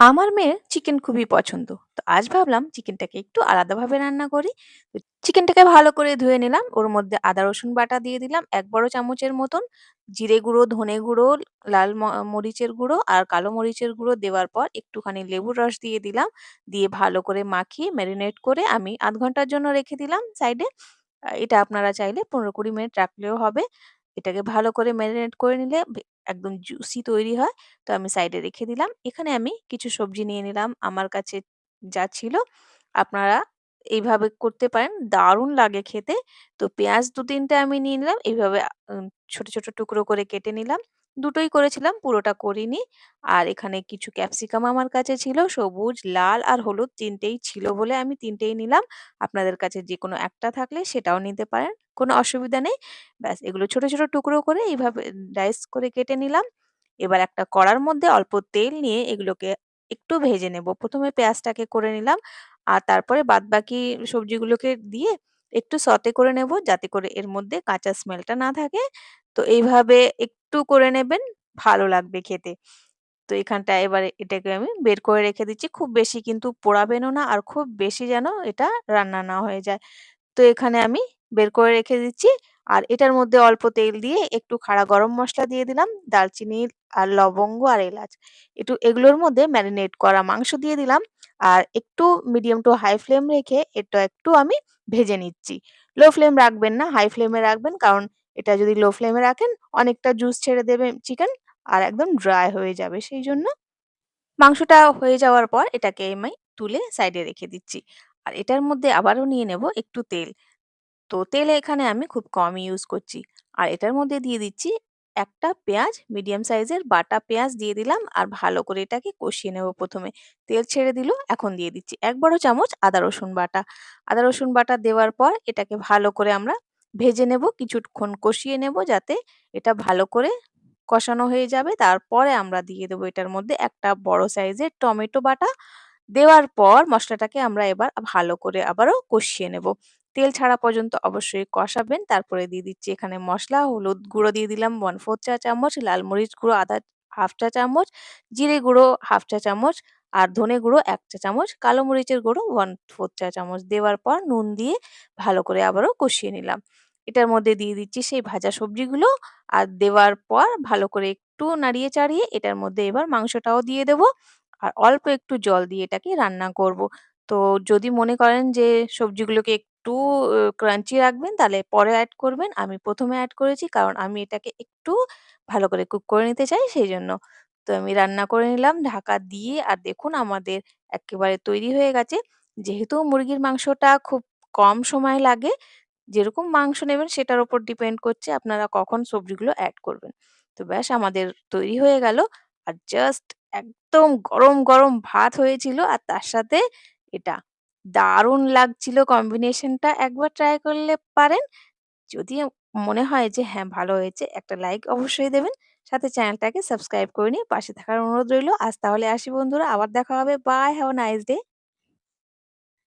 আমার মেয়ের চিকেন খুবই পছন্দ। তো আজ ভাবলাম চিকেনটাকে একটু আলাদাভাবে রান্না করি। তো চিকেনটাকে ভালো করে ধুয়ে নিলাম। ওর মধ্যে আদা রসুন বাটা দিয়ে দিলাম ১ বড় চামচের মতন। জিরে গুঁড়ো, ধনে গুঁড়ো, লাল মরিচের গুঁড়ো আর কালো মরিচের গুঁড়ো দেওয়ার পর একটুখানি লেবুর রস দিয়ে দিলাম। দিয়ে ভালো করে মাখিয়ে মেরিনেট করে আমি ০.৫ ঘন্টার জন্য রেখে দিলাম সাইডে। এটা আপনারা চাইলে ১৫-২০ মিনিট রাখলেও হবে। এটাকে ভালো করে মেরিনেট করে নিলে একদম জুসি তৈরি হয়। তো আমি সাইডে রেখে দিলাম। এখানে আমি কিছু সবজি নিয়ে নিলাম। আমার কাছে যা ছিল আপনারা এইভাবে করতে পারেন। দারুণ লাগে খেতে। তো পেঁয়াজ ২-৩ টে আমি নিয়ে নিলাম। এইভাবে ছোট, ছোট টুকরো করে কেটে নিলাম। দুটোই করেছিলাম, পুরোটা করিনি। আর এখানে কিছু ক্যাপসিকাম আমার কাছে ছিল। সবুজ, লাল আর হলুদ ৩ টেই ছিল বলে আমি ৩ টেই নিলাম। আপনাদের কাছে যেকোনো একটা থাকলে সেটাও নিতে পারেন। কোনো অসুবিধা নেই। ব্যাস এগুলো ছোট, ছোট টুকরো করে এইভাবে ডাইস করে কেটে নিলাম। এবার একটা কড়ার মধ্যে অল্প তেল নিয়ে এগুলোকে একটু ভেজে নেব। ১ম এ পেঁয়াজটাকে করে নিলাম। আর তারপরে বাদবাকি সবজিগুলোকে দিয়ে একটু সটে করে নেব যাতে করে এর মধ্যে কাঁচা স্মেলটা না থাকে। তো এইভাবে একটু করে নেবেন, ভালো লাগবে খেতে। তো এখানটায় এবারে এটাকে আমি বের করে রেখে দিচ্ছি। খুব বেশি কিন্তু পোড়াবেনও না আর খুব বেশি যেন এটা রান্না না হয়ে যায়। তো এখানে আমি বের করে রেখে দিচ্ছি। আর এটার মধ্যে অল্প তেল দিয়ে একটু খাড়া গরম মসলা দিয়ে দিলাম, দারচিনি আর লবঙ্গ আর এলাচ। এগুলোর মধ্যে ম্যারিনেট করা মাংস দিয়ে দিলাম। আর একটু মিডিয়াম টু হাই ফ্লেম রেখে এটা একটু আমি ভেজে নিচ্ছি। লো ফ্লেম রাখবেন না, হাই ফ্লেমে রাখবেন। কারণ এটা যদি লো ফ্লেমে রাখেন অনেকটা জুস ছেড়ে দেবে চিকেন আর একদম ড্রাই হয়ে যাবে। সেইজন্য মাংসটা হয়ে যাওয়ার পর এটাকে আমি তুলে সাইডে রেখে দিচ্ছি। আর এটার মধ্যে আবারও নিয়ে নেব একটু তেল। তো তেল এখানে আমি খুব কম ইউজ করছি। আর এটার মধ্যে দিয়ে দিচ্ছি একটা পেঁয়াজ, মিডিয়াম সাইজের বাটা পেঁয়াজ দিয়ে দিলাম আর ভালো করে এটাকে কষিয়ে নেব ১ম এ। তেল ছেড়ে দিল, এখন দিয়ে দিচ্ছি ১ বড় চামচ আদা রসুন বাটা। আদা রসুন বাটা দেওয়ার পর এটাকে ভালো করে আমরা ভেজে নেব, কিছুক্ষণ কষিয়ে নেব যাতে এটা ভালো করে কষানো হয়ে যাবে। তারপরে আমরা দিয়ে দেব এটার মধ্যে একটা বড় সাইজের টমেটো বাটা। দেওয়ার পর মসলাটাকে আমরা এবার ভালো করে আবারও কষিয়ে নেব। তেল ছাড়া পর্যন্ত অবশ্যই কষাবেন। তারপরে দিয়ে দিচ্ছি এখানে মসলা, হলুদ গুঁড়ো দিয়ে দিলাম 1/4 চা চামচ, লাল মরিচ গুঁড়ো আধা 1/2 চা চামচ, জিরে গুঁড়ো 1/2 চা চামচ আর ধনে গুঁড়ো ১ চা চামচ, কালো মরিচের গুঁড়ো 1/4 চা চামচ দেওয়ার পর নুন দিয়ে ভালো করে আবারও কষিয়ে নিলাম। এটার মধ্যে দিয়ে দিচ্ছি সেই ভাজা সবজিগুলো আর দেওয়ার পর ভালো করে একটু নাড়িয়ে চাড়িয়ে এটার মধ্যে এবার মাংসটাও দিয়ে দেব। আর অল্প একটু জল দিয়ে এটাকে রান্না করব। তো যদি মনে করেন যে সবজিগুলোকে একটু ক্রাঞ্চি রাখবেন তাহলে পরে এড করবেন। আমি ১ম এ এড করেছি কারণ আমি এটাকে একটু ভালো করে কুক করে নিতে চাই সেইজন্য। তো আমি রান্না করে নিলাম ঢাকা দিয়ে আর দেখুন আমাদের একেবারে তৈরি হয়ে গেছে। যেহেতু মুরগির মাংসটা খুব কম সময় লাগে, যেরকম মাংস নেবেন সেটার উপর ডিপেন্ড করছে আপনারা কখন সবজিগুলো এড করবেন। তো ব্যাস আমাদের তৈরি হয়ে গেল। আর জাস্ট একদম গরম, গরম ভাত হয়েছিল আর তার সাথে এটা। দারুণ লাগছিল কম্বিনেশনটা। একবার ট্রাই করলে পারেন। যদি মনে হয় যে হ্যাঁ, ভালো হয়েছে একটা লাইক অবশ্যই দেবেন। সাথে চ্যানেলটাকে সাবস্ক্রাইব করে নিয়ে পাশে থাকার অনুরোধ রইল। আজ তাহলে আসি বন্ধুরা। আবার দেখা হবে। Bye, have a nice day.